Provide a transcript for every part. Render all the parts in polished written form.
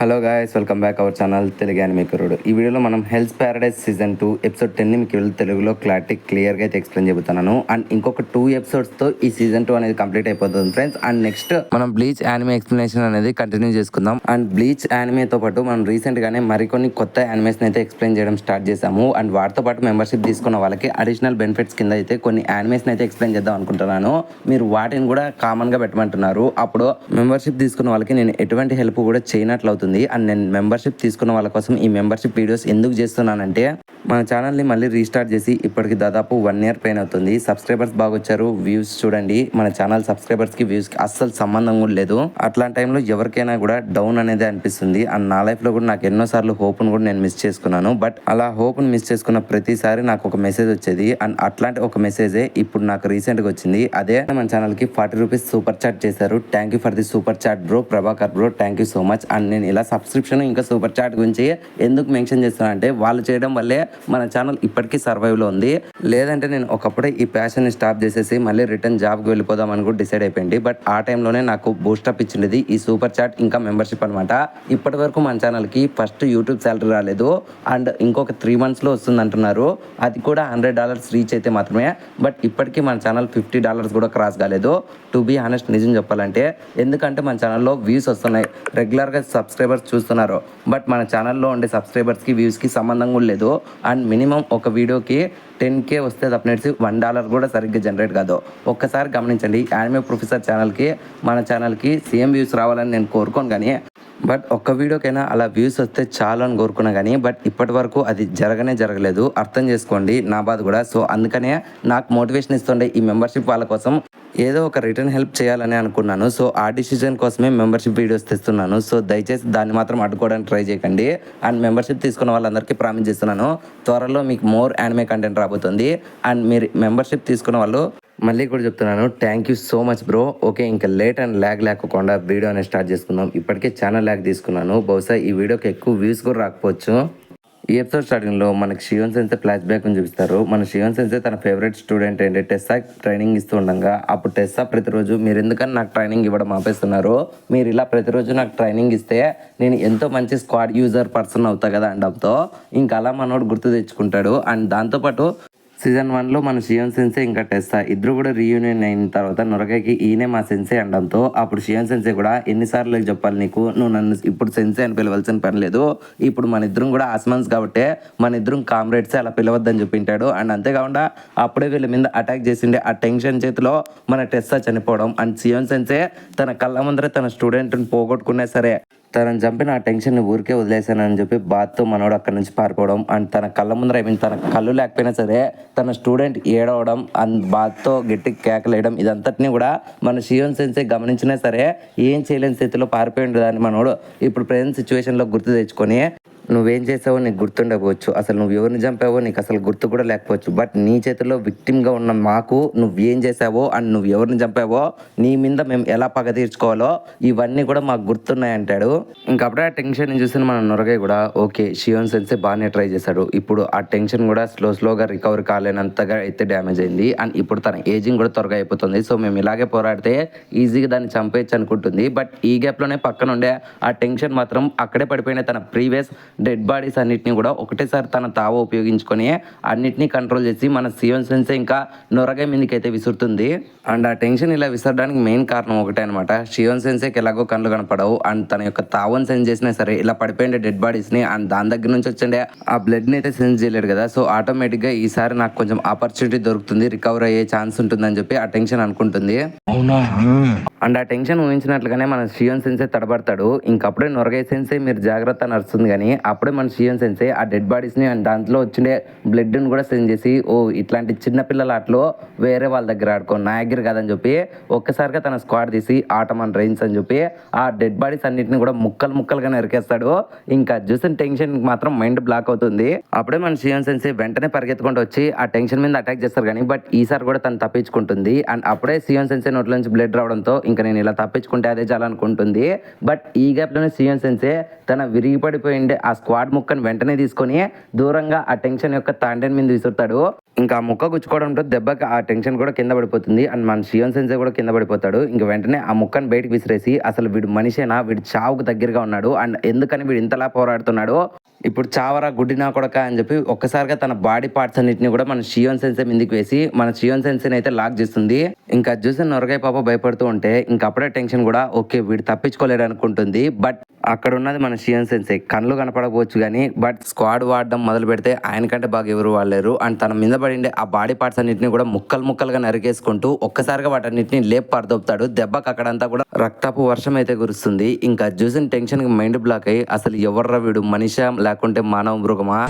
Hello guys, welcome back our channel Telugu యానిమేకరుడు. ఈ వీడియోలో మనం హెల్స్ ప్యారడైజ్ సీజన్ 2 ఎపిసోడ్ 10ని మీకు తెలుగులో క్లియర్గా అయితే ఎక్స్ప్లెయిన్ చెబుతున్నాను. అండ్ ఇంకొక 2 ఎపిసోడ్స్తో ఈ సీజన్ 2 అనేది కంప్లీట్ అయిపోతుంది ఫ్రెండ్స్. అండ్ నెక్స్ట్ మనం బ్లీచ్ యానిమే ఎక్స్ప్లెనేషన్ అనేది కంటిన్యూ చేసుకుందాం. అండ్ బ్లీచ్ యానిమేతో పాటు మనం రీసెంట్గానే మరికొన్ని కొత్త యానిమేషన్ అయితే ఎక్స్ప్లెయిన్ చేయడం స్టార్ట్ చేసాము. అండ్ వాటితో పాటు మెంబర్షిప్ తీసుకున్న వాళ్ళకి అడిషనల్ బెనిఫిట్స్ కింద అయితే కొన్ని యానిమేషన్ అయితే ఎక్స్ప్లెయిన్ చేద్దాం అనుకుంటున్నాను. మీరు వాటిని కూడా కామన్గా పెట్టమంటున్నారు. అప్పుడు మెంబర్షిప్ తీసుకున్న వాళ్ళకి నేను ఎటువంటి హెల్ప్ కూడా చేయనట్లు అవుతుంది. అండ్ నేను మెంబర్షిప్ తీసుకున్న వాళ్ళ కోసం ఈ మెంబర్షిప్ వీడియోస్ ఎందుకు చేస్తున్నానంటే, మన ఛానల్ని మళ్ళీ రీస్టార్ట్ చేసి ఇప్పటికి దాదాపు 1 year పైన అవుతుంది. సబ్స్క్రైబర్స్ బాగా వచ్చారు, వ్యూస్ చూడండి. మన ఛానల్ సబ్స్క్రైబర్స్కి వ్యూస్కి అస్సలు సంబంధం కూడా లేదు. అట్లాంటి టైంలో ఎవరికైనా కూడా డౌన్ అనేది అనిపిస్తుంది. అండ్ నా లైఫ్లో కూడా నాకు ఎన్నోసార్లు హోప్ను కూడా నేను మిస్ చేసుకున్నాను. బట్ అలా హోప్ను మిస్ చేసుకున్న ప్రతిసారి నాకు ఒక మెసేజ్ వచ్చేది. అండ్ అట్లాంటి ఒక మెసేజే ఇప్పుడు నాకు రీసెంట్గా వచ్చింది. అదే మన ఛానల్కి 40 రూపీస్ సూపర్ చాట్ చేశారు. Thank you for the super chat bro, Prabhakar bro, thank you so much. And నేను ఇలా సబ్స్క్రిప్షన్ ఇంకా సూపర్ చాట్ గురించి ఎందుకు మెన్షన్ చేస్తున్నా అంటే, వాళ్ళు చేయడం వల్లే మన ఛానల్ ఇప్పటికీ సర్వైవ్లో ఉంది. లేదంటే నేను ఒకప్పుడే ఈ ప్యాషన్ని స్టాప్ చేసేసి మళ్ళీ రిటర్న్ జాబ్కి వెళ్ళిపోదామని కూడా డిసైడ్ అయిపోయింది. బట్ ఆ టైంలోనే నాకు బూస్టప్ ఇచ్చింది ఈ సూపర్ చాట్ ఇంకా మెంబర్షిప్ అనమాట. ఇప్పటి వరకు మన ఛానల్కి ఫస్ట్ యూట్యూబ్ శాలరీ రాలేదు. అండ్ ఇంకొక 3 monthsలో వస్తుంది అంటున్నారు. అది కూడా $100 రీచ్ అయితే మాత్రమే. బట్ ఇప్పటికీ మన ఛానల్ $50 కూడా క్రాస్ కాలేదు. టు బీ హానెస్ట్, నిజం చెప్పాలంటే. ఎందుకంటే మన ఛానల్లో వ్యూస్ వస్తున్నాయి, రెగ్యులర్గా సబ్స్క్రైబర్స్ చూస్తున్నారు. బట్ మన ఛానల్లో ఉండే సబ్స్క్రైబర్స్కి వ్యూస్కి సంబంధం కూడా లేదు. అండ్ మినిమం ఒక వీడియోకి 10K వస్తే తప్పనేసి $1 కూడా సరిగ్గా జనరేట్ కాదు. ఒక్కసారి గమనించండి. యానిమే ప్రొఫెసర్ ఛానల్కి మన ఛానల్కి సేమ్ వ్యూస్ రావాలని నేను కోరుకోను, కానీ బట్ ఒక్క వీడియోకైనా అలా వ్యూస్ వస్తే చాలు అని కోరుకున్నా, కానీ బట్ ఇప్పటి వరకు అది జరగలేదు. అర్థం చేసుకోండి నా బాధ కూడా. సో అందుకనే నాకు మోటివేషన్ ఇస్తుండే ఈ మెంబర్షిప్ వాళ్ళ కోసం ఏదో ఒక రిటర్న్ హెల్ప్ చేయాలని అనుకున్నాను. సో ఆ డిసిజన్ కోసమే మెంబర్షిప్ వీడియోస్ తెస్తున్నాను. సో దయచేసి దాన్ని మాత్రం అడ్డుకోవడానికి ట్రై చేయకండి. అండ్ మెంబర్షిప్ తీసుకున్న వాళ్ళందరికీ ప్రామిస్ చేస్తున్నాను, త్వరలో మీకు మోర్ యానిమే కంటెంట్ రాబోతుంది. అండ్ మీరు మెంబర్షిప్ తీసుకున్న వాళ్ళు మళ్ళీ కూడా చెప్తున్నాను, thank you so much bro. Okay, ఇంకా లేట్ అండ్ ల్యాగ్ లేకుండా వీడియో అనేది స్టార్ట్ చేసుకుందాం. ఇప్పటికే చాలా ల్యాగ్ తీసుకున్నాను. బహుశా ఈ వీడియోకి ఎక్కువ వ్యూస్ కూడా రాకపోవచ్చు. ఈ ఎపిసోడ్ స్టార్టింగ్లో మనకి షియోన్ సెన్సే ఫ్లాష్ బ్యాక్ అని చూపిస్తారు. మన షియోన్ సెన్సే తన ఫేవరెట్ స్టూడెంట్ ఏంటి టెస్సా ట్రైనింగ్ ఇస్తూ ఉండగా, అప్పుడు టెస్సా ప్రతిరోజు మీరు ఎందుకని నాకు ట్రైనింగ్ ఇవ్వడం ఆపేస్తున్నారు, మీరు ఇలా ప్రతిరోజు నాకు ట్రైనింగ్ ఇస్తే నేను ఎంతో మంచి స్క్వాడ్ యూజర్ పర్సన్ అవుతా కదా అనడంతో ఇంకా అలా మనోడు గుర్తు తెచ్చుకుంటాడు. అండ్ దాంతోపాటు సీజన్ 1లో మన షియోన్ సెన్సే ఇంకా టెస్సా ఇద్దరు కూడా రీయూనియన్ అయిన తర్వాత నొరగైకి ఈయనే మా సెన్సే అనడంతో అప్పుడు షియోన్ సెన్సే కూడా ఎన్నిసార్లు చెప్పాలి నీకు, నువ్వు నన్ను ఇప్పుడు సెన్సే అని పిలవాల్సిన పని లేదు, ఇప్పుడు మన ఇద్దరం కూడా ఆస్మాన్స్ కాబట్టి మన ఇద్దరం కామ్రేడ్సే, అలా పిలవద్దని చెప్పింటాడు. అండ్ అంతేకాకుండా అప్పుడే వీళ్ళ మీద అటాక్ చేసిండే ఆ టెన్షన్ చేతిలో మన టెస్సా చనిపోవడం. అండ్ షియోన్ సెన్సే తన కళ్ళ ముందరే తన స్టూడెంట్ని పోగొట్టుకున్నా సరే తనని చంపిన ఆ టెన్షన్ ఊరికే వదిలేశానని చెప్పి బాత్తో మనోడు అక్కడి నుంచి పారిపోవడం. అండ్ తన కళ్ళ ముందర తన కళ్ళు లేకపోయినా సరే తన స్టూడెంట్ ఏడవడం అండ్ బాత్తో గట్టి కేకలేయడం, ఇదంతటినీ కూడా మన షియోన్ సెన్సే గమనించినా సరే ఏం చేయలేని స్థితిలో పారిపోయి ఉండేదాన్ని మనోడు ఇప్పుడు ప్రజెంట్ సిచ్యువేషన్లో గుర్తు తెచ్చుకొని, నువ్వేం చేసావో నీకు గుర్తుండకపోవచ్చు, అసలు నువ్వు ఎవరిని చంపావో నీకు అసలు గుర్తు కూడా లేకపోవచ్చు, బట్ నీ చేతిలో విక్టిమ్గా ఉన్న మాకు నువ్వేం చేసావో అండ్ నువ్వు ఎవరిని చంపావో నీ మీద మేము ఎలా పగ తీర్చుకోవాలో ఇవన్నీ కూడా మాకు గుర్తున్నాయి అంటాడు. ఇంకప్పుడే ఆ టెన్షన్ చూసిన మన నొరగై కూడా ఓకే, షియోన్ సెన్సే బాగానే ట్రై చేశాడు, ఇప్పుడు ఆ టెన్షన్ కూడా స్లోగా రికవర్ కాలేనంతగా అయితే డ్యామేజ్ అయింది. అండ్ ఇప్పుడు తన ఏజింగ్ కూడా త్వరగా అయిపోతుంది. సో మేము ఇలాగే పోరాడితే ఈజీగా దాన్ని చంపేయచ్చు అనుకుంటుంది. బట్ ఈ గ్యాప్లోనే పక్కన ఉండే ఆ టెన్షన్ మాత్రం అక్కడే పడిపోయిన తన ప్రీవియస్ డెడ్ బాడీస్ అన్నిటిని కూడా ఒకటేసారి తన తావ ఉపయోగించుకొని అన్నిటినీ కంట్రోల్ చేసి మన షియోన్ సెన్సే ఇంకా నొరగై మీదకైతే విసురుతుంది. అండ్ ఆ టెన్షన్ ఇలా విసరడానికి మెయిన్ కారణం ఒకటే అనమాట, షియోన్ సెన్సేకి ఎలాగో కళ్ళు కనపడవు. అండ్ తన యొక్క తావని సెన్స్ చేసినా సరే ఇలా పడిపోయిండే డెడ్ బాడీస్ని అండ్ దాని దగ్గర నుంచి వచ్చిండే ఆ బ్లడ్ని అయితే సెన్స్ చేయలేడు కదా. సో ఆటోమేటిక్గా ఈసారి నాకు కొంచెం ఆపర్చునిటీ దొరుకుతుంది, రికవర్ అయ్యే ఛాన్స్ ఉంటుందని చెప్పి ఆ టెన్షన్ అనుకుంటుంది. అండ్ ఆ టెన్షన్ ఊహించినట్లుగానే మన షియోన్ సెన్సే తడబడతాడు. ఇంకప్పుడే నొరగై సెన్సే మీరు జాగ్రత్త నడుస్తుంది, కానీ అప్పుడే మన షియోన్ సెన్సే ఆ డెడ్ బాడీస్ని అండ్ దాంట్లో వచ్చిండే బ్లడ్ని కూడా సెన్స్ చేసి, ఓ ఇట్లాంటి చిన్నపిల్లల ఆటలో వేరే వాళ్ళ దగ్గర ఆడుకో, నా దగ్గర కాదని చెప్పి ఒక్కసారిగా తన స్క్వాడ్ తీసి ఆటమన్ రైన్స్ అని చెప్పి ఆ డెడ్ బాడీస్ అన్నిటిని కూడా ముక్కలుగా నరికేస్తాడు. ఇంకా చూసిన టెన్షన్ మాత్రం మైండ్ బ్లాక్ అవుతుంది. అప్పుడే మన షియోన్ సెన్సే వెంటనే పరిగెత్తుకుంటూ వచ్చి ఆ టెన్షన్ మీద అటాక్ చేస్తారు, కానీ బట్ ఈసారి కూడా తను తప్పించుకుంటుంది. అండ్ అప్పుడే షియోన్ సెన్సే నోట్ల నుంచి బ్లడ్ రావడంతో ఇంకా నేను ఇలా తప్పించుకుంటే అదే చాలనుకుంటుంది. బట్ ఈ గ్యాప్లోనే షియోన్ సెన్సే తన విరిగిపడిపోయిండే ఆ స్క్వాడ్ ముక్కను వెంటనే తీసుకొని దూరంగా ఆ టెన్షన్ యొక్క తాండెన్ మీద విసురుతాడు. ఇంకా ఆ ముక్క గుచ్చుకోవడంతో దెబ్బకి ఆ టెన్షన్ కూడా కింద పడిపోతుంది అండ్ మన షియోన్ సెన్సే కూడా కింద పడిపోతాడు. ఇంక వెంటనే ఆ ముక్కను బయటకు విసిరేసి అసలు వీడు మనిషేనా, వీడు చావుకు దగ్గరగా ఉన్నాడు అండ్ ఎందుకని వీడు ఇంతలా పోరాడుతున్నాడు, ఇప్పుడు చావరా గుడ్డి నా కొడక అని చెప్పి ఒక్కసారిగా తన బాడీ పార్ట్స్ అన్నిటిని కూడా మన షియోన్ సెన్సే మీదకి వేసి మన షియోన్ సెన్సేని అయితే లాక్ చేస్తుంది. ఇంకా చూసి నొరగై పాప భయపడుతూ ఉంటే ఇంకా అప్పుడే టెన్షన్ కూడా ఓకే వీడు తప్పించుకోలేడు అనుకుంటుంది. బట్ అక్కడ ఉన్నది మన షియోన్ సెన్సే, కళ్ళు కనపడకపోవచ్చు కానీ బట్ స్క్వాడ్ వాడడం మొదలు పెడితే ఆయనకంటే బాగా ఎవరు వాడలేరు. అండ్ తన మీద పడిండే ఆ బాడీ పార్ట్స్ అన్నింటినీ కూడా ముక్కలు ముక్కలుగా నరికేసుకుంటూ ఒక్కసారిగా వాటన్నిటిని లేపు పడదొప్పుతాడు. దెబ్బకి అక్కడంతా కూడా రక్తపు వర్షం అయితే కురుస్తుంది. ఇంకా చూసిన టెన్షన్ మైండ్ బ్లాక్ అయ్యి అసలు ఎవర్రా వీడు, మనిషా లేకుంటే మానవ మృగమా,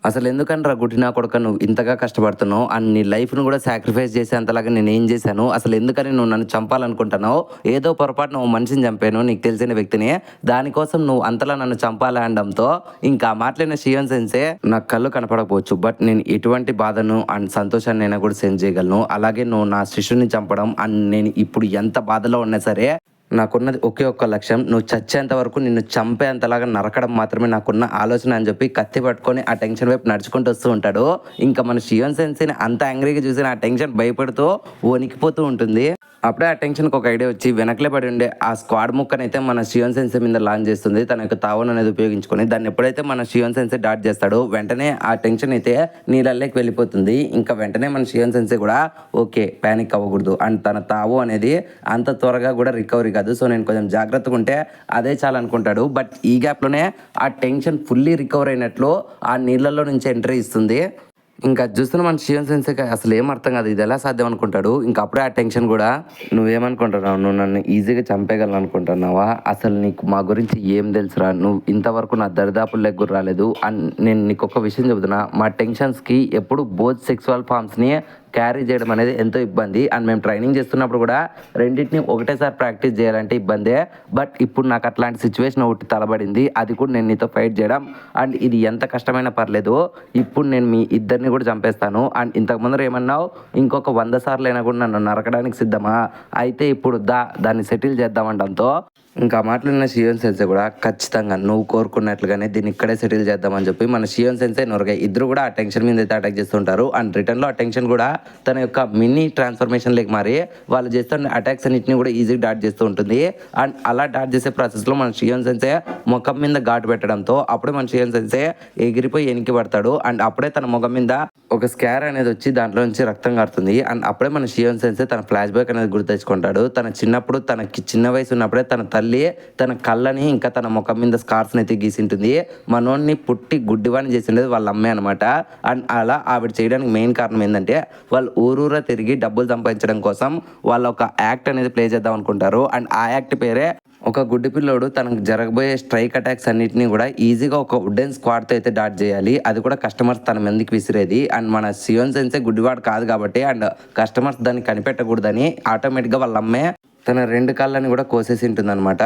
అసలు ఎందుకని గుడ్డి నా కొడుక నువ్వు ఇంతగా కష్టపడుతున్నావు అండ్ నీ లైఫ్ను కూడా సాక్రిఫైస్ చేసేంతలాగా నేను ఏం చేశాను, అసలు ఎందుకని నువ్వు నన్ను చంపాలనుకుంటున్నావు, ఏదో పొరపాటు నువ్వు మనిషిని చంపాను నీకు తెలిసిన వ్యక్తిని, దానికోసం నువ్వు అంతలా నన్ను చంపాలి అనడంతో ఇంకా మాట్లాడిన షియోన్ సెన్సే నాకు కళ్ళు కనపడకపోవచ్చు బట్ నేను ఎటువంటి బాధను అండ్ సంతోషాన్ని నేను కూడా సెన్స్ చేయగలను, అలాగే నువ్వు నా శిష్యుని చంపడం అండ్ నేను ఇప్పుడు ఎంత బాధలో ఉన్నా సరే నాకున్నది ఒకే ఒక్క లక్ష్యం, నువ్వు చచ్చేంత వరకు నిన్ను చంపేంతలాగా నరకడం మాత్రమే నాకున్న ఆలోచన అని చెప్పి కత్తి పట్టుకొని ఆ టెన్షన్ వైపు నడుచుకుంటూ వస్తూ ఉంటాడు. ఇంకా మన షియోన్ సెన్సేని అంత యాంగ్రీగా చూసిన ఆ టెన్షన్ భయపడుతూ వణికిపోతూ ఉంటుంది. అప్పుడే ఆ టెన్షన్కి ఒక ఐడియా వచ్చి వెనకలే పడి ఉండే ఆ స్క్వాడ్ ముక్కనైతే మన షియోన్ సెన్సే మీద లాంచ్ చేస్తుంది. తన యొక్క తావును అనేది ఉపయోగించుకొని దాన్ని ఎప్పుడైతే మన షియోన్ సెన్సే డాట్ చేస్తాడో వెంటనే ఆ టెన్షన్ అయితే నీళ్ళల్లోకి వెళ్ళిపోతుంది. ఇంకా వెంటనే మన షియోన్ సెన్సే కూడా ఓకే ప్యానిక్ అవ్వకూడదు అండ్ తన తావు అనేది అంత త్వరగా కూడా రికవరీ కాదు, సో నేను కొంచెం జాగ్రత్తగా ఉంటే అదే చాలా అనుకుంటాడు. బట్ ఈ గ్యాప్లోనే ఆ టెన్షన్ ఫుల్లీ రికవర్ అయినట్లు ఆ నీళ్ళల్లో నుంచి ఎంట్రీ ఇస్తుంది. ఇంకా చూస్తున్న మన షియోన్ సెన్సేకి అసలు ఏం అర్థం కాదు, ఇది ఎలా సాధ్యం అనుకుంటాడు. ఇంకా అప్పుడే ఆ టెన్షన్ కూడా నువ్వేమనుకుంటున్నావు, నువ్వు నన్ను ఈజీగా చంపేయగలను అనుకుంటున్నావా, అసలు నీకు మా గురించి ఏం తెలుసురా, నువ్వు ఇంతవరకు నా దరిదాపుల లెగ్గురు రాలేదు అండ్ నేను నీకు ఒక విషయం చెబుతున్నా, మా టెన్షన్స్కి ఎప్పుడు బోత్ సెక్సువల్ ఫార్మ్స్ని క్యారీ చేయడం అనేది ఎంతో ఇబ్బంది అండ్ మేము ట్రైనింగ్ చేస్తున్నప్పుడు కూడా రెండింటిని ఒకటేసారి ప్రాక్టీస్ చేయాలంటే ఇబ్బందే. బట్ ఇప్పుడు నాకు అట్లాంటి సిచ్యువేషన్ ఒకటి తలబడింది, అది కూడా నేను నీతో ఫైట్ చేయడం అండ్ ఇది ఎంత కష్టమైనా పర్లేదు, ఇప్పుడు నేను మీ ఇద్దరిని కూడా చంపేస్తాను అండ్ ఇంతకు ముందర ఏమన్నావు ఇంకొక 100 సార్లు అయినా కూడా నన్ను నరకడానికి సిద్ధమా, అయితే ఇప్పుడు దాన్ని సెటిల్ చేద్దామంటంతో ఇంకా మాట్లాడిన షియోన్ సెన్సే కూడా ఖచ్చితంగా నువ్వు కోరుకున్నట్లుగానే దీన్ని ఇక్కడే సెటిల్ చేద్దామని చెప్పి మన షియోన్ సెన్సే నొరగాయి ఇద్దరు కూడా ఆ టెన్షన్ మీద అయితే అటాక్ చేస్తుంటారు. అండ్ రిటర్న్లో ఆ టెన్షన్ కూడా తన యొక్క మినీ ట్రాన్స్ఫర్మేషన్ లేక మారి వాళ్ళు చేస్తున్న అటాక్స్ అన్నింటినీ కూడా ఈజీగా డాట్ చేస్తూ ఉంటుంది. అండ్ అలా డాట్ చేసే ప్రాసెస్లో మన షియోన్ సెన్సే ముఖం మీద ఘాటు పెట్టడంతో అప్పుడే మన షియోన్ సెన్సే ఎగిరిపోయి వెనక్కి పడతాడు అండ్ అప్పుడే తన ముఖం మీద ఒక స్కార్ అనేది వచ్చి దాంట్లో నుంచి రక్తం కారుతుంది. అండ్ అప్పుడే మన షియోన్ సెన్సే తన ఫ్లాష్ బ్యాక్ అనేది గుర్తు తెచ్చుకుంటాడు. తన చిన్నప్పుడు తనకి చిన్న వయసు ఉన్నప్పుడే తన తల్లి తన కళ్ళని ఇంకా తన ముఖం మీద స్కార్స్ని అయితే గీసింటుంది. మనోడిని పుట్టి గుడ్డివాణి చేసిండేది వాళ్ళ అమ్మే అనమాట. అండ్ అలా ఆవిడ చేయడానికి మెయిన్ కారణం ఏంటంటే వాళ్ళు ఊరూరా తిరిగి డబ్బులు సంపాదించడం కోసం వాళ్ళు ఒక యాక్ట్ అనేది ప్లే చేద్దాం అనుకుంటారు. అండ్ ఆ యాక్ట్ పేరే ఒక గుడ్డి పిల్లోడు తనకు జరగబోయే స్ట్రైక్ అటాక్స్ అన్నిటిని కూడా ఈజీగా ఒక వుడెన్ స్క్వాడ్తో అయితే డాట్ చేయాలి, అది కూడా కస్టమర్స్ తన మందికి విసిరేది. అండ్ మన షియోన్ సెన్సే గుడ్డివాడు కాదు కాబట్టి అండ్ కస్టమర్స్ దాన్ని కనిపెట్టకూడదని ఆటోమేటిక్గా వాళ్ళ అమ్మే తన 2 కాళ్ళని కూడా కోసేసి ఉంటుంది అనమాట.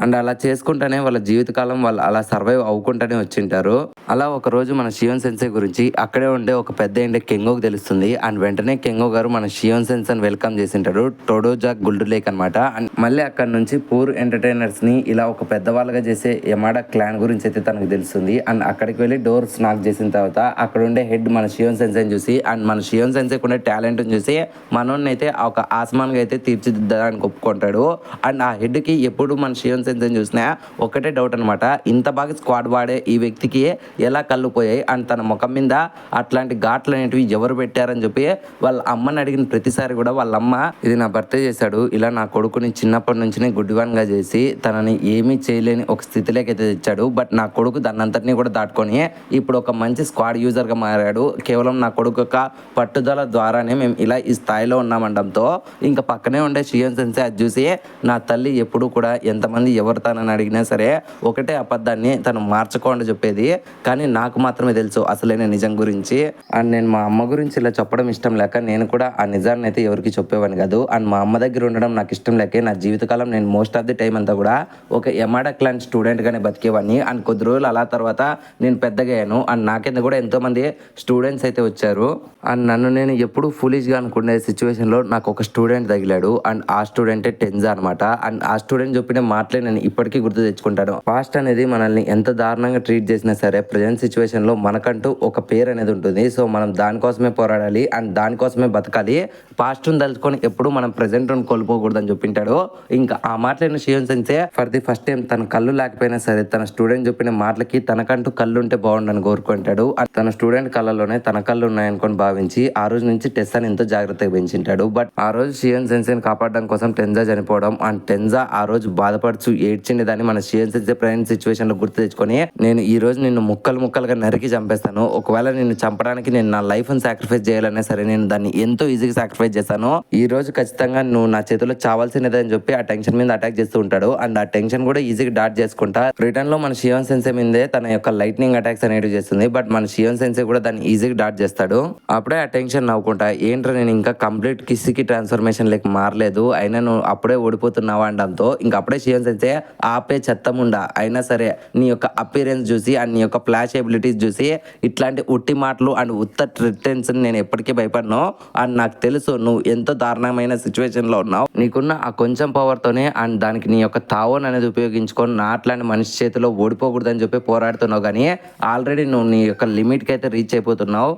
అండ్ అలా చేసుకుంటూనే వాళ్ళ జీవితకాలం వాళ్ళు అలా సర్వైవ్ అవ్వుకుంటూనే వచ్చింటారు. అలా ఒక రోజు మన షియోన్ సెన్సే గురించి అక్కడే ఉండే ఒక పెద్ద ఎండే కెంగోకి తెలుస్తుంది. అండ్ వెంటనే కెంగో గారు మన షియోన్ సెన్సేని వెల్కమ్ చేసింటారు టోడోజా గుల్డ్ లేక్ అనమాట. అండ్ మళ్ళీ అక్కడ నుంచి పూర్ ఎంటర్టైనర్స్ ని ఇలా ఒక పెద్దవాళ్ళగా చేసే యమాడా క్లాన్ గురించి అయితే తనకు తెలుస్తుంది. అండ్ అక్కడికి వెళ్ళి డోర్స్ నాక్ చేసిన తర్వాత అక్కడ ఉండే హెడ్ మన షియోన్ సెన్సేని చూసి అండ్ మన షియోన్ సెన్సేకి ఉండే టాలెంట్ని చూసి మనోన్ని అయితే ఒక ఆస్మాన్గా అయితే తీర్చిదిద్దడానికి ఒప్పుకుంటాడు. అండ్ ఆ హెడ్కి ఎప్పుడు మన షియోన్ సెన్సేని చూసినా ఒకటే డౌట్ అనమాట, ఇంత బాగా స్క్వాడ్ వాడే ఈ వ్యక్తికి ఎలా కళ్ళు పోయాయి అండ్ తన ముఖం మీద అట్లాంటి ఘాట్లు అనేటివి ఎవరు పెట్టారని చెప్పి వాళ్ళ అమ్మని అడిగిన ప్రతిసారి కూడా వాళ్ళ అమ్మ ఇది నా భర్త చేశాడు, ఇలా నా కొడుకుని చిన్నప్పటి నుంచి గుడ్డివాన్గా చేసి తనని ఏమీ చేయలేని ఒక స్థితిలోకి అయితే తెచ్చాడు. బట్ నా కొడుకు దాన్నంతటినీ కూడా దాటుకొని ఇప్పుడు ఒక మంచి స్క్వాడ్ యూజర్గా మారాడు, కేవలం నా కొడుకు యొక్క పట్టుదల ద్వారానే మేము ఇలా ఈ స్థాయిలో ఉన్నామండంతో ఇంకా పక్కనే ఉండే షియోన్ సెన్సే అది చూసి నా తల్లి ఎప్పుడు కూడా ఎంతమంది ఎవరు తనని అడిగినా సరే ఒకటే అబద్ధాన్ని తను మార్చుకోండి చెప్పేది. కానీ నాకు మాత్రమే తెలుసు అసలైన నిజం గురించి. అండ్ నేను మా అమ్మ గురించి ఇలా చెప్పడం ఇష్టం లేక నేను కూడా ఆ నిజాన్ని అయితే ఎవరికి చెప్పేవాని కాదు. అండ్ మా అమ్మ దగ్గర ఉండడం నాకు ఇష్టం లేకే నా జీవితకాలం నేను మోస్ట్ ఆఫ్ ది టైం అంతా కూడా ఒక ఎమాడక్ లాంటి స్టూడెంట్గానే బతికేవాడిని. అండ్ కొద్ది రోజులు అలా తర్వాత నేను పెద్దగా అయ్యాను. అండ్ నా కింద కూడా ఎంతోమంది స్టూడెంట్స్ అయితే వచ్చారు. అండ్ నన్ను నేను ఎప్పుడు ఫులిష్గా అనుకునే సిచ్యువేషన్లో నాకు ఒక స్టూడెంట్ తగిలాడు. అండ్ ఆ స్టూడెంటే టెన్జా అనమాట. అండ్ ఆ స్టూడెంట్ చెప్పిన మాటలే నేను ఇప్పటికీ గుర్తు తెచ్చుకుంటాను. పాస్ట్ అనేది మనల్ని ఎంత దారుణంగా ట్రీట్ చేసినా సరే ప్రజెంట్ సిచ్యువేషన్లో మనకంటూ ఒక పేరు అనేది ఉంటుంది. సో మనం దానికోసమే పోరాడాలి అండ్ దానికోసమే బతకాలి. పాస్ట్ని తలుచుకొని ఎప్పుడు మనం ప్రజెంట్ కోల్పోకూడదని చెప్పింటాడు. ఇంకా ఆ మాటలైన షియోన్ సెన్సే ఫర్ ది ఫస్ట్ టైం తన కళ్ళు లేకపోయినా సరే తన స్టూడెంట్ చెప్పిన మాటలకి తనకంటూ కళ్ళు ఉంటే బాగుండని కోరుకుంటాడు. తన స్టూడెంట్ కళ్ళలోనే తన కళ్ళు ఉన్నాయనుకొని భావించి ఆ రోజు నుంచి టెస్సాని ఎంతో జాగ్రత్తగా పెంచింటాడు. బట్ ఆ రోజు షియోన్ సెన్సేని కాపాడడం కోసం టెన్జా చనిపోవడం అండ్ టెన్జా ఆ రోజు బాధపడుచు ఏడ్చిండే దాన్ని మన షియోన్ సెన్సే ప్రజెంట్ సిచ్యువేషన్ లో గుర్తు తెచ్చుకొని నేను ఈ రోజు నిన్ను ముక్కలు ముక్కలుగా నరికి చంపేస్తాను. ఒకవేళ నిన్ను చంపడానికి నేను నా లైఫ్ ని సాక్రిఫైస్ చేయాలన్నా సరే నేను దాన్ని ఎంతో ఈజీగా సాక్రిఫైస్ చేస్తాను. ఈ రోజు ఖచ్చితంగా నువ్వు నా చేతిలో చావాల్సినదే అని చెప్పి ఆ టెన్షన్ మీద అటాక్ చేస్తూ ఉంటాడు. అండ్ ఆ టెన్షన్ కూడా ఈజీగా డాట్ చేసుకుంటా రిటర్న్ లో మన షియోన్ సెన్సే మీదే తన యొక్క లైట్నింగ్ అటాక్స్ అనేవి చేస్తుంది. బట్ మన షియోన్ సెన్సే కూడా దాన్ని ఈజీగా డాట్ చేస్తాడు. అప్పుడే ఆ టెన్షన్ నవ్వుకుంటా ఏంట్రా నేను ఇంకా కంప్లీట్ కిస్కి ట్రాన్స్ఫర్మేషన్ లేక మారలేదు అయినా నువ్వు అప్పుడే ఓడిపోతున్నావా అనడంతో ఇంకా అప్పుడే షియోన్ సెన్సే ఆపే చెత్తముండా అయినా సరే నీ యొక్క అపీరెన్స్ చూసి అండ్ నీ యొక్క ఫ్లాష్ ఎబిలిటీస్ చూసి ఇట్లాంటి ఉట్టి మాటలు అండ్ ఉత్త ట్రిటెన్స్ నేను ఎప్పటికీ భయపడను. అండ్ నాకు తెలుసు నువ్వు ఎంతో దారుణమైన సిచ్యువేషన్ లో ఉన్నావు. నీకున్న ఆ కొంచెం పవర్ తోనే అండ్ దానికి నీ యొక్క తావోన్ అనేది ఉపయోగించుకొని నా అట్లాంటి మనిషి చేతిలో ఓడిపోకూడదని చెప్పి పోరాడుతున్నావు. కానీ ఆల్రెడీ నువ్వు నీ యొక్క లిమిట్కి అయితే రీచ్ అయిపోతున్నావు.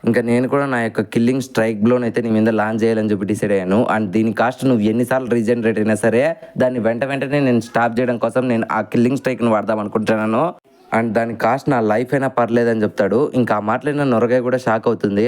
ఇంకా నేను కూడా నా యొక్క కిల్లింగ్ స్ట్రైక్ బ్లోన్ అయితే నీ మీద లాంచ్ చేయాలని చెప్పి డిసైడ్ అయ్యాను. అండ్ దీని కాస్ట్ నువ్వు ఎన్నిసార్లు రీజనరేట్ అయినా సరే దాన్ని వెంటనే నేను స్టాప్ చేయడం కోసం నేను ఆ కిల్లింగ్ స్ట్రైక్ను వాడదాం అనుకుంటున్నాను. అండ్ దాని కాస్ట్ నా లైఫ్ అయినా పర్లేదని చెప్తాడు. ఇంకా ఆ మాటలైన నొరగాయ కూడా షాక్ అవుతుంది.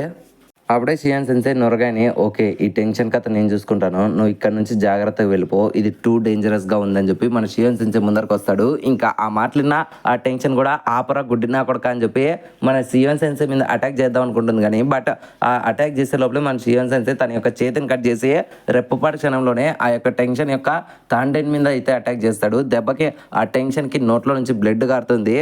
అప్పుడే షియాన్ సెన్సే నొరగాయని ఓకే ఈ టెన్షన్ కథ నేను చూసుకుంటాను, నువ్వు ఇక్కడ నుంచి జాగ్రత్తగా వెళ్ళిపో, ఇది టూ డేంజరస్గా ఉందని చెప్పి మన షియాన్ సెన్సే ముందరకు వస్తాడు. ఇంకా ఆ మాటలిన్న ఆ టెన్షన్ కూడా ఆపరా గుడ్డినా కొడక అని చెప్పి మన షియాన్ సెన్సే మీద అటాక్ చేద్దాం అనుకుంటుంది. కానీ బట్ ఆ అటాక్ చేసే లోపలే మన షియాన్ సెన్సే తన యొక్క చేతిని కట్ చేసి రెప్పపాటి క్షణంలోనే ఆ యొక్క టెన్షన్ యొక్క తాండెన్ మీద అయితే అటాక్ చేస్తాడు. దెబ్బకి ఆ టెన్షన్కి నోట్లో నుంచి బ్లడ్ కారుతుంది.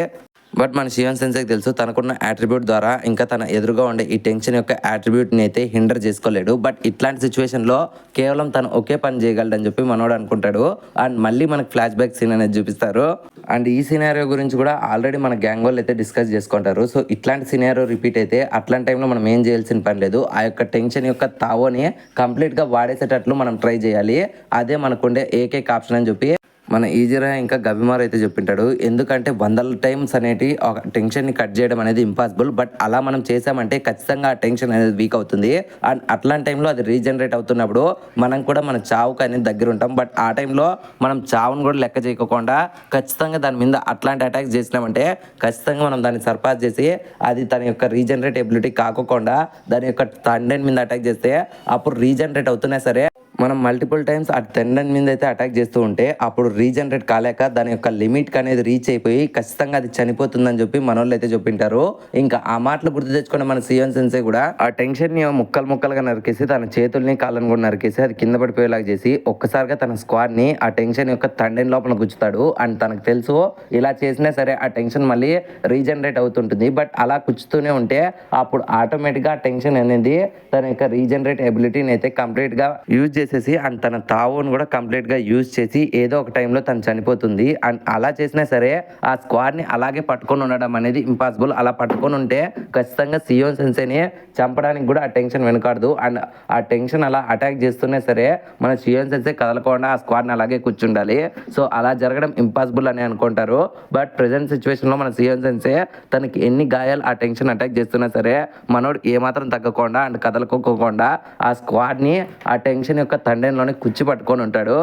బట్ మన షియాన్ సెన్సేకి తెలుసు తనకున్న యాట్రిబ్యూట్ ద్వారా ఇంకా తన ఎదురుగా ఉండే ఈ టెన్షన్ యొక్క యాట్రిబ్యూట్ని అయితే హిండర్ చేసుకోలేడు. బట్ ఇట్లాంటి సిచ్యువేషన్లో కేవలం తను ఒకే పని చేయగలడని చెప్పి మనోడు అనుకుంటాడు. అండ్ మళ్ళీ మనకు ఫ్లాష్ బ్యాక్ సీన్ అనేది చూపిస్తారు. అండ్ ఈ సినారియో గురించి కూడా ఆల్రెడీ మన గ్యాంగ్ వాళ్ళు అయితే డిస్కస్ చేసుకుంటారు. సో ఇట్లాంటి సినారియో రిపీట్ అయితే అట్లాంటి టైంలో మనం ఏం చేయాల్సిన పని లేదు. ఆ యొక్క టెన్షన్ యొక్క తావోని కంప్లీట్గా వాడేసేటట్లు మనం ట్రై చేయాలి. అదే మనకుండే ఏకైక ఆప్షన్ అని చెప్పి మన ఈజీరా ఇంకా గబిమార్ అయితే చెప్పింటాడు. ఎందుకంటే వందల టైమ్స్ అనేటి ఒక టెన్షన్ని కట్ చేయడం అనేది ఇంపాసిబుల్. బట్ అలా మనం చేసామంటే ఖచ్చితంగా ఆ టెన్షన్ అనేది వీక్ అవుతుంది. అండ్ అట్లాంటి టైంలో అది రీజనరేట్ అవుతున్నప్పుడు మనం కూడా మన చావుకు అనేది దగ్గర ఉంటాం. బట్ ఆ టైంలో మనం చావును కూడా లెక్క చేయకుండా ఖచ్చితంగా దాని మీద అట్లాంటి అటాక్స్ చేసినామంటే ఖచ్చితంగా మనం దాన్ని సర్పాస్ చేసి అది తన యొక్క రీజనరేట్ ఎబిలిటీ కాకుండా దాని యొక్క తండ్రి మీద అటాక్ చేస్తే అప్పుడు రీజనరేట్ అవుతున్నా సరే మనం మల్టిపుల్ టైమ్స్ ఆ టెండన్ మీద అయితే అటాక్ చేస్తూ ఉంటే అప్పుడు రీజనరేట్ కాలేక దాని యొక్క లిమిట్కి అనేది రీచ్ అయిపోయి ఖచ్చితంగా అది చనిపోతుందని చెప్పి మనోళ్ళు అయితే చెప్పింటారు. ఇంకా ఆ మాటలు గుర్తు తెచ్చుకున్న మన షియాన్ సెన్సే కూడా ఆ టెన్షన్ని ముక్కలుగా నరికేసి తన చేతుల్ని కాళ్ళని కూడా నరికేసి అది కింద పడిపోయేలాగా చేసి ఒక్కసారిగా తన స్క్వాడ్ని ఆ టెన్షన్ యొక్క తండ్రిని లోపల గుచ్చుతాడు. అండ్ తనకు తెలుసు ఇలా చేసినా సరే ఆ టెన్షన్ మళ్ళీ రీజనరేట్ అవుతుంటుంది. బట్ అలా కుచ్చుతూనే ఉంటే అప్పుడు ఆటోమేటిక్గా ఆ టెన్షన్ అనేది తన యొక్క రీజనరేట్ ఎబిలిటీని అయితే కంప్లీట్గా యూజ్ చేసేసి అండ్ తన తావును కూడా కంప్లీట్గా యూజ్ చేసి ఏదో ఒక టైంలో తను చనిపోతుంది. అండ్ అలా చేసినా సరే ఆ స్క్వాడ్ని అలాగే పట్టుకొని ఉండడం అనేది ఇంపాసిబుల్. అలా పట్టుకొని ఉంటే ఖచ్చితంగా షియాన్ సెన్సేని చంపడానికి కూడా ఆ టెన్షన్ వెనుకాడదు. అండ్ ఆ టెన్షన్ అలా అటాక్ చేస్తున్నా సరే మన షియాన్ సెన్సే కదలకుండా ఆ స్క్వాడ్ని అలాగే కూర్చుండాలి. సో అలా జరగడం ఇంపాసిబుల్ అని అనుకుంటారు. బట్ ప్రజెంట్ సిచ్యువేషన్లో మన షియాన్ సెన్సే తనకి ఎన్ని గాయాలు ఆ టెన్షన్ అటాక్ చేస్తున్నా సరే మనోడు ఏమాత్రం తగ్గకుండా అండ్ కదలకోకుండా ఆ స్క్వాడ్ని ఆ టెన్షన్ యొక్క తండ్రిలోనే కుచ్చి పట్టుకొని ఉంటాడు.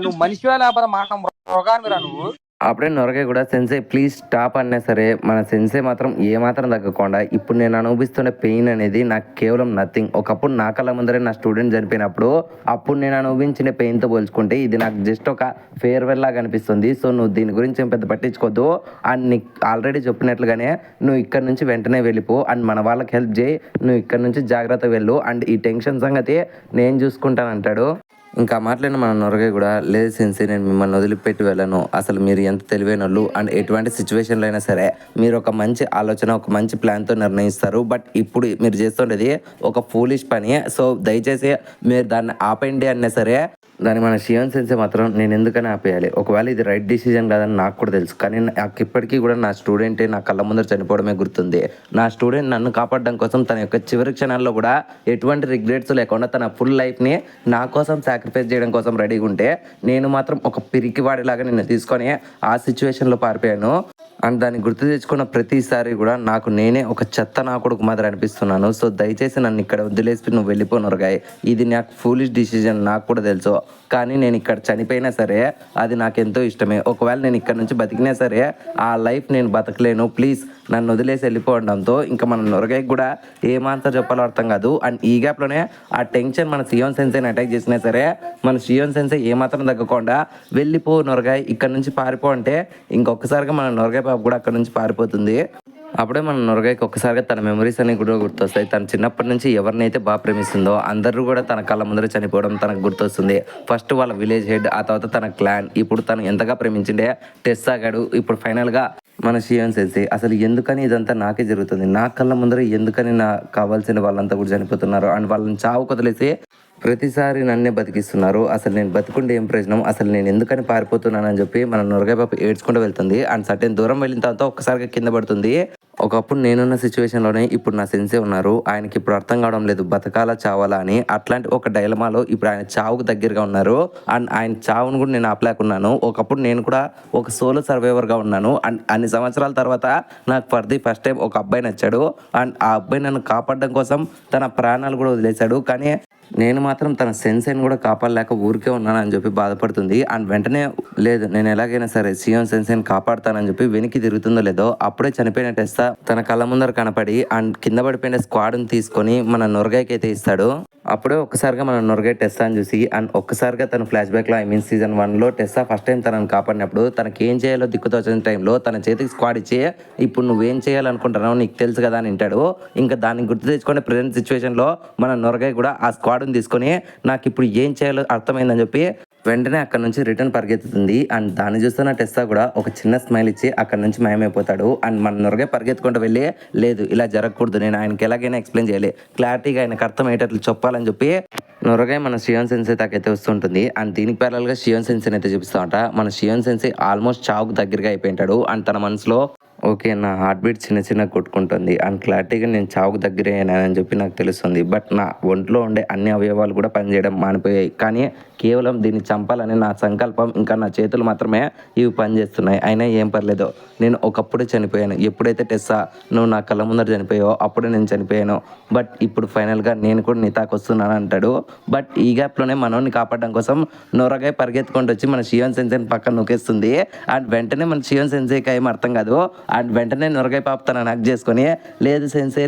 నువ్వు మనిషి లేకపోతే మాట మృగానివిరా నువ్వు. అప్పుడే నొరగే కూడా సెన్సే ప్లీజ్ స్టాప్ అన్నా సరే మన సెన్సే మాత్రం ఏమాత్రం తగ్గకుండా ఇప్పుడు నేను అనుభవిస్తున్న పెయిన్ అనేది నాకు కేవలం నథింగ్. ఒకప్పుడు నా కళ్ళ ముందరే నా స్టూడెంట్ చనిపోయినప్పుడు అప్పుడు నేను అనుభవించిన పెయిన్తో పోల్చుకుంటే ఇది నాకు జస్ట్ ఒక ఫేర్వెల్ లాగా అనిపిస్తుంది. సో నువ్వు దీని గురించి ఏం పెద్ద పట్టించుకోవద్దు. అండ్ నీకు ఆల్రెడీ చెప్పినట్లుగానే నువ్వు ఇక్కడ నుంచి వెంటనే వెళ్ళిపో అండ్ మన వాళ్ళకి హెల్ప్ చేయి, నువ్వు ఇక్కడ నుంచి జాగ్రత్త వెళ్ళు అండ్ ఈ టెన్షన్ సంగతి నేను చూసుకుంటానంటాడు. ఇంకా మాట్లాడిన మన నొరగ కూడా లేదు సెన్సీ నేను మిమ్మల్ని వదిలిపెట్టి వెళ్ళను, అసలు మీరు ఎంత తెలివైన వాళ్ళు అండ్ ఎటువంటి సిచ్యువేషన్లో అయినా సరే మీరు ఒక మంచి ఆలోచన ఒక మంచి ప్లాన్తో నిర్ణయిస్తారు. బట్ ఇప్పుడు మీరు చేస్తుండేది ఒక ఫూలిష్ పని. సో దయచేసి మీరు దాన్ని ఆపండి అన్నా సరే దాన్ని మన షియాన్ సెన్సే మాత్రం నేను ఎందుకని ఆపేయాలి, ఒకవేళ ఇది రైట్ డిసిజన్ కాదని నాకు కూడా తెలుసు, కానీ నాకు ఇప్పటికీ కూడా నా స్టూడెంటే నా కళ్ళ ముందర చనిపోవడమే గుర్తుంది. నా స్టూడెంట్ నన్ను కాపాడడం కోసం తన యొక్క చివరి క్షణాల్లో కూడా ఎటువంటి రిగ్రెట్స్ లేకుండా తన ఫుల్ లైఫ్ని నా కోసం సాక్రిఫైస్ చేయడం కోసం రెడీగా ఉంటే నేను మాత్రం ఒక పిరికివాడిలాగా నిన్ను తీసుకొని ఆ సిచ్యువేషన్లో పారిపోయాను. అండ్ దాన్ని గుర్తు తెచ్చుకున్న ప్రతిసారి కూడా నాకు నేనే ఒక చెత్త నా కొడుకు మాదిరి అనిపిస్తున్నాను. సో దయచేసి నన్ను ఇక్కడ వదిలేసి నువ్వు వెళ్ళిపోనురగాయ, ఇది నాకు ఫూలిష్ డిసిజన్ నాకు కూడా తెలుసు, కానీ నేను ఇక్కడ చనిపోయినా సరే అది నాకు ఎంతో ఇష్టమే. ఒకవేళ నేను ఇక్కడ నుంచి బతికినా సరే ఆ లైఫ్ నేను బతకలేను, ప్లీజ్ నన్ను వదిలేసి వెళ్ళిపోవడంతో ఇంకా మన నొరగాయకి కూడా ఏమాంతా చెప్పాలో అర్థం కాదు. అండ్ ఈ గ్యాప్లోనే ఆ టెన్షన్ మన షియాన్ సెన్సేని అటాక్ చేసినా సరే మన షియాన్ సెన్సే ఏమాత్రం తగ్గకుండా వెళ్ళిపో నొరగాయ ఇక్కడ నుంచి పారిపో అంటే ఇంకొకసారిగా మన నొరగాయ పాప కూడా అక్కడ నుంచి పారిపోతుంది. అప్పుడే మన నొరగాయకి ఒక్కసారిగా తన మెమరీస్ అన్ని కూడా గుర్తొస్తాయి. తను చిన్నప్పటి నుంచి ఎవరినైతే బాగా ప్రేమిస్తుందో అందరూ కూడా తన కళ్ళ ముందర చనిపోవడం తనకు గుర్తొస్తుంది. ఫస్ట్ వాళ్ళ విలేజ్ హెడ్, ఆ తర్వాత తన క్లాన్, ఇప్పుడు తను ఎంతగా ప్రేమించిండే టెస్ ఆగాడు, ఇప్పుడు ఫైనల్గా మన షియాన్ సెన్సే. అసలు ఎందుకని ఇదంతా నాకే జరుగుతుంది, నా కళ్ళ ముందర ఎందుకని నాకు కావాల్సిన వాళ్ళంతా కూడా చనిపోతున్నారు అండ్ వాళ్ళని చావు కొదిలేసి ప్రతిసారి నన్నే బతికిస్తున్నారు, అసలు నేను బతుకుంటే ఏం ప్రయోజనం, అసలు నేను ఎందుకని పారిపోతున్నానని చెప్పి మన నొరగాయ పాప ఏడ్చుకుంటూ వెళ్తుంది. అండ్ సర్టెన్ దూరం వెళ్ళిన తర్వాత ఒక్కసారిగా కింద పడుతుంది. ఒకప్పుడు నేనున్న సిచ్యువేషన్లోనే ఇప్పుడు నా సెన్సే ఉన్నారు, ఆయనకి ఇప్పుడు అర్థం కావడం లేదు బతకాలా చావాలా అని. అట్లాంటి ఒక డైలమాలో ఇప్పుడు ఆయన చావుకు దగ్గరగా ఉన్నారు అండ్ ఆయన చావును కూడా నేను ఆపలేకున్నాను. ఒకప్పుడు నేను కూడా ఒక సోలో సర్వైవర్గా ఉన్నాను అండ్ అన్ని సంవత్సరాల తర్వాత నాకు ఫస్ట్ టైం ఒక అబ్బాయి నచ్చాడు అండ్ ఆ అబ్బాయి నన్ను కాపాడడం కోసం తన ప్రాణాలు కూడా వదిలేశాడు. కానీ నేను మాత్రం తన సెన్సేని కూడా కాపాడలేక ఊరికే ఉన్నానని చెప్పి బాధపడుతుంది. అండ్ వెంటనే లేదు నేను ఎలాగైనా సరే షియాన్ సెన్సేని కాపాడుతానని చెప్పి వెనక్కి తిరుగుతుందో లేదో అప్పుడే చనిపోయిన టెస్సా తన కళ్ళ ముందర కనపడి అండ్ కింద పడిపోయిన స్క్వాడ్ని తీసుకొని మన నొరగాయకి అయితే ఇస్తాడు. అప్పుడే ఒక్కసారిగా మన నొరగాయ టెస్సాని చూసి అండ్ ఒక్కసారిగా తన ఫ్లాష్ బ్యాక్లో సీజన్ 1లో టెస్సా ఫస్ట్ టైం తనని కాపాడినప్పుడు తనకి ఏం చేయాలో దిక్కుతోచిన టైంలో తన చేతికి స్క్వాడ్ ఇచ్చి ఇప్పుడు నువ్వేం చేయాలనుకుంటున్నావు నీకు తెలుసు కదా అని వింటాడు. ఇంకా దాన్ని గుర్తు తెచ్చుకునే ప్రజెంట్ సిచ్యువేషన్లో మన నొరగాయ కూడా ఆ స్క్వాడ్ని తీసుకొని నాకు ఇప్పుడు ఏం చేయాలో అర్థమైందని చెప్పి వెంటనే అక్కడ నుంచి రిటర్న్ పరిగెత్తుతుంది. అండ్ దాన్ని చూస్తున్న టెస్సా కూడా ఒక చిన్న స్మైల్ ఇచ్చి అక్కడ నుంచి మాయమైపోతాడు. అండ్ మన నొరగే పరిగెత్తుకుంటూ వెళ్ళి లేదు ఇలా జరగకూడదు, నేను ఆయనకి ఎలాగైనా ఎక్స్ప్లెయిన్ చేయాలి, క్లారిటీగా ఆయనకు అర్థమయ్యేటట్లు చెప్పాలని చెప్పి నొరగే మన షియాన్ సెన్సే దాకైతే వస్తుంటుంది. అండ్ దీనికి ప్యారల్గా షియాన్ సెన్సేని అయితే చూపిస్తామంట. మన షియాన్ సెన్సే ఆల్మోస్ట్ చావుకు దగ్గరగా అయిపోయింటాడు అండ్ తన మనసులో ఓకే నా హార్ట్ బీట్ చిన్న కొట్టుకుంటుంది అండ్ క్లారిటీగా నేను చావుకు దగ్గరయ్యానని చెప్పి నాకు తెలుస్తుంది. బట్ నా ఒంట్లో ఉండే అన్ని అవయవాలు కూడా పనిచేయడం మానిపోయాయి, కానీ కేవలం దీన్ని చంపాలని నా సంకల్పం ఇంకా నా చేతులు మాత్రమే ఇవి పనిచేస్తున్నాయి. అయినా ఏం పర్లేదు, నేను ఒకప్పుడు చనిపోయాను. ఎప్పుడైతే టెస్సా నువ్వు నా కళ్ళ ముందర చనిపోయావో అప్పుడే నేను చనిపోయాను. బట్ ఇప్పుడు ఫైనల్గా నేను కూడా నీతాకు వస్తున్నాను అంటాడు. బట్ ఈ గ్యాప్లోనే మనోని కాపాడడం కోసం నొరగాయ పరిగెత్తుకుంటూ వచ్చి మన షియాన్ సెన్సేని పక్కన నొక్కేస్తుంది. అండ్ వెంటనే మన షియాన్ సెన్సేకి ఏం అర్థం కాదు. అండ్ వెంటనే నొరగాయ పాప తన నక్ చేసుకొని లేదు సెన్సే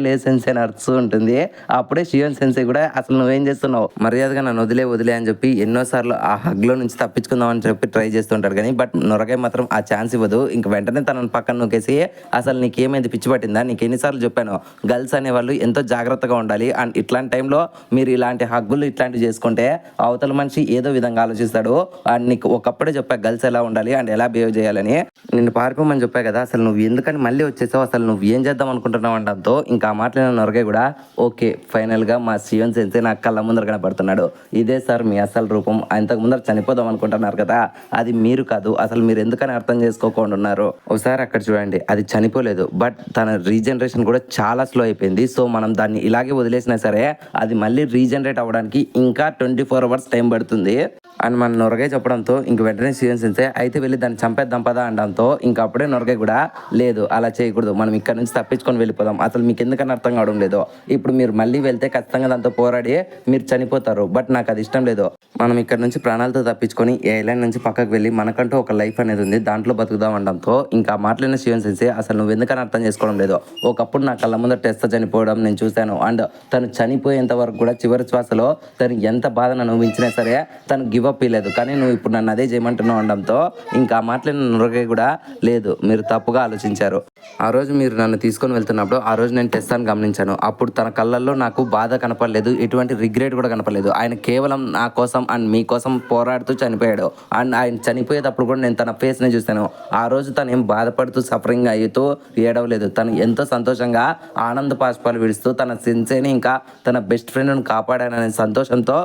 అని అరుస్తూ ఉంటుంది. అప్పుడే షియాన్ సెన్సే కూడా అసలు నువ్వేం చేస్తున్నావు, మర్యాదగా నన్ను వదిలే అని చెప్పి ఎన్నోసార్లు ఆ హగ్లో నుంచి తప్పించుకుందామని చెప్పి ట్రై చేస్తుంటాడు. కానీ బట్ నొరగాయ మాత్రం ఆ ఛాన్స్ ఇవ్వదు. ఇంక వెంటనే తనని పక్కన నొక్కేసి అసలు నీకేమైంది పిచ్చి పట్టిందా, నీకు ఎన్నిసార్లు చెప్పాను గర్ల్స్ అనేవాళ్ళు ఎంతో జాగ్రత్తగా ఉండాలి అండ్ ఇట్లాంటి టైంలో మీరు ఇలాంటి హగ్గులు ఇట్లాంటివి చేసుకుంటే అవతల మనిషి ఏదో విధంగా ఆలోచిస్తాడు. అండ్ నీకు ఒకప్పుడే చెప్పా గర్ల్స్ ఎలా ఉండాలి అండ్ ఎలా బిహేవ్ చేయాలని, నిన్ను పారిపోమని చెప్పా కదా, అసలు నువ్వు ఎందుకని మళ్ళీ వచ్చేసావు, అసలు నువ్వు ఏం చేద్దాం అనుకుంటున్నావు అంటంతో ఇంకా మాట్లాడిన నొరగాయ కూడా ఓకే ఫైనల్గా మా షియాన్ సెన్సే నాకు కళ్ళ ముందర కనపడుతున్నాడు, ఇదే సార్ మీ అసలు రూపం, అంతకు ముందర చనిపోదాం అనుకుంటున్నారు కదా అది మీరు కాదు, అసలు మీరు ఎందుకని అర్థం చేసుకోకుండా ఉన్నారు, ఒకసారి అక్కడ చూడండి అది చనిపోలేదు బట్ తన రీజనరేషన్ కూడా చాలా స్లో అయిపోయింది. సో మనం దాన్ని ఇలాగే వదిలేసినా సరే అది మళ్ళీ రీజనరేట్ అవ్వడానికి ఇంకా 24 hours టైం పడుతుంది అని మన నొరగాయ చెప్పడంతో ఇంక వెంటనే షియాన్ సెన్సే అయితే వెళ్ళి దాన్ని చంపేద్దాం పదా అనడంతో ఇంకా అప్పుడే నొరగాయ కూడా లేదు అలా చేయకూడదు, మనం ఇక్కడ నుంచి తప్పించుకొని వెళ్ళిపోదాం, అసలు మీకు ఎందుకని అర్థం కావడం లేదు, ఇప్పుడు మీరు మళ్ళీ వెళ్తే ఖచ్చితంగా దాంతో పోరాడి మీరు చనిపోతారు, బట్ నాకు అది ఇష్టం లేదు, మనం ఇక్కడ నుంచి ప్రాణాలతో తప్పించుకొని ఈ ఐలాండ్ నుంచి పక్కకు వెళ్ళి మనకంటూ ఒక లైఫ్ అనేది ఉంది దాంట్లో బతుకుదాం అనడంతో ఇంకా మాట్లాడిన షియాన్ సెన్సే అసలు నువ్వు ఎందుకని అర్థం చేసుకోవడం లేదు, ఒకప్పుడు నా కళ్ళ ముందర టెస్సా చనిపోవడం నేను చూశాను అండ్ తను చనిపోయేంత వరకు కూడా చివరి శ్వాసలో తను ఎంత బాధను అనుభవించినా సరే తను గివ్ ఒప్పిలేదు, కానీ నువ్వు ఇప్పుడు నన్ను అదే చేయమంటున్నావు అనడంతో ఇంకా ఆ మాటలు నురగై కూడా లేదు, మీరు తప్పుగా ఆలోచించారు. ఆ రోజు మీరు నన్ను తీసుకొని వెళ్తున్నప్పుడు ఆ రోజు నేను టెస్సాను గమనించాను. అప్పుడు తన కళ్ళల్లో నాకు బాధ కనపడలేదు, ఎటువంటి రిగ్రెట్ కూడా కనపడలేదు. ఆయన కేవలం నా కోసం అండ్ మీకోసం పోరాడుతూ చనిపోయాడు. అండ్ ఆయన చనిపోయేటప్పుడు కూడా నేను తన ఫేస్ని చూస్తాను. ఆ రోజు తను ఏం బాధపడుతూ సఫరింగ్ అవుతూ ఏడవలేదు. తను ఎంతో సంతోషంగా ఆనంద పాష్పాలు విడుస్తూ తన సెన్సేని ఇంకా తన బెస్ట్ ఫ్రెండ్ని కాపాడాననే సంతోషంతో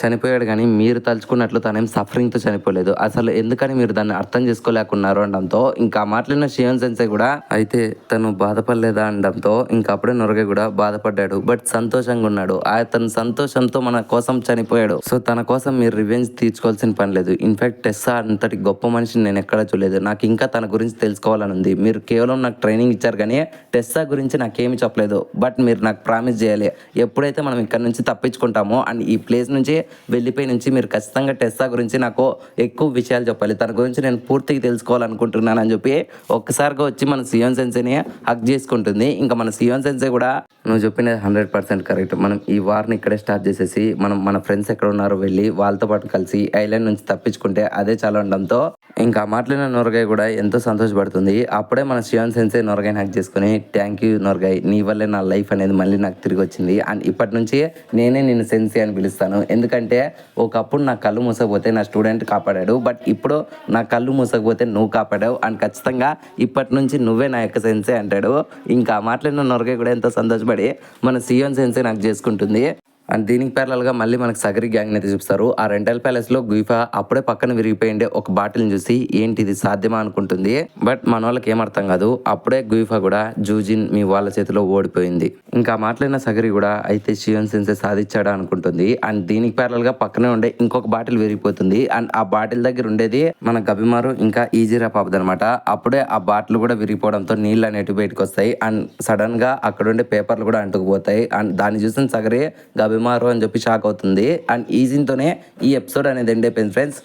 చనిపోయాడు. కానీ మీరు తలుచుకున్నట్లు తనేం సఫరింగ్తో చనిపోలేదు. అసలు ఎందుకని మీరు దాన్ని అర్థం చేసుకోలేకున్నారు అనడంతో ఇంకా మాట్లాడిన షియోన్ సెన్సే కూడా అయితే తను బాధపడలేదా అనడంతో ఇంకా అప్పుడే నొరగ కూడా బాధపడ్డాడు, బట్ సంతోషంగా ఉన్నాడు. అతను సంతోషంతో మన కోసం చనిపోయాడు. సో తన కోసం మీరు రివెంజ్ తీర్చుకోవాల్సిన పని లేదు. ఇన్ఫాక్ట్ టెస్సా అంతటి గొప్ప మనిషిని నేను ఎక్కడా చూడలేదు. నాకు ఇంకా తన గురించి తెలుసుకోవాలని ఉంది. మీరు కేవలం నాకు ట్రైనింగ్ ఇచ్చారు కానీ టెస్సా గురించి నాకేమి చెప్పలేదు. బట్ మీరు నాకు ప్రామిస్ చేయాలి, ఎప్పుడైతే మనం ఇక్కడ నుంచి తప్పించుకుంటామో అండ్ ఈ ప్లేస్ నుంచి వెళ్ళిపోయి నుంచి మీరు ఖచ్చితంగా టెస్సా గురించి నాకు ఎక్కువ విషయాలు చెప్పాలి. తన గురించి నేను పూర్తిగా తెలుసుకోవాలనుకుంటున్నాను అని చెప్పి ఒక్కసారిగా వచ్చి మన సియోన్ సెన్సేని హక్ చేసుకుంటుంది. ఇంకా మన సియోన్ సెన్సే కూడా నువ్వు చెప్పినది 100% కరెక్ట్. మనం ఈ వార్ని ఇక్కడే స్టార్ట్ చేసేసి మనం మన ఫ్రెండ్స్ ఎక్కడ ఉన్నారో వెళ్ళి వాళ్ళతో పాటు కలిసి ఐలాండ్ నుంచి తప్పించుకుంటే అదే చాలా ఉండడంతో ఇంకా మాట్లాడిన నొరగాయ్ కూడా ఎంతో సంతోషపడుతుంది. అప్పుడే మన సియోన్ సెన్సే నొరగాయని హక్ చేసుకుని థ్యాంక్ యూ నొరగాయ్, నీ వల్లే నా లైఫ్ అనేది మళ్ళీ నాకు తిరిగి వచ్చింది అండ్ ఇప్పటి నుంచి నేనే నిన్ను సెన్సే అని పిలుస్తాను. ఎందుకంటే ఒకప్పుడు నా కళ్ళు మూసకపోతే నా స్టూడెంట్ కాపాడాడు, బట్ ఇప్పుడు నా కళ్ళు మూసకపోతే నువ్వు కాపాడావు అండ్ ఖచ్చితంగా ఇప్పటి నుంచి నువ్వే నా యొక్క సెన్సే అంటాడు. ఇంకా మాట్లాడిన నొరగాయ్ కూడా ఎంతో సంతోషపడి మన సియోన్ సెన్సే నాకు చేసుకుంటుంది. అండ్ దీనికి ప్యారలల్గా మళ్ళీ మనకు సగరి గ్యాంగ్ని అయితే చూపిస్తారు. ఆ రెంటల్ ప్యాలెస్లో గుయిఫా అప్పుడే పక్కన విరిగిపోయిండే ఒక బాటిల్ని చూసి ఏంటి ఇది సాధ్యమా అనుకుంటుంది. బట్ మన వాళ్ళకి ఏమర్థం కాదు, అప్పుడే గుయిఫా కూడా జూజిన్ మీ వాళ్ళ చేతిలో ఓడిపోయింది. ఇంకా మాట్లాడిన సగరి కూడా అయితే షియోన్ సెన్సే సాధించాడా అనుకుంటుంది. అండ్ దీనికి ప్యారలల్గా పక్కనే ఉండే ఇంకొక బాటిల్ విరిగిపోతుంది. అండ్ ఆ బాటిల్ దగ్గర ఉండేది మన గబిమారు ఇంకా ఈజీరా పాపది అనమాట. అప్పుడే ఆ బాటిల్ కూడా విరిగిపోవడంతో నీళ్ళు అనేటివి బయటకు వస్తాయి అండ్ సడన్ గా అక్కడ ఉండే పేపర్లు కూడా అంటుకుపోతాయి. అండ్ దాన్ని చూసిన సగరి గబిమారు అని చెప్పి షాక్ అవుతుంది. అండ్ ఈజీతోనే ఈ ఎపిసోడ్ అనేది ఎండ్ అయిపోయింది ఫ్రెండ్స్.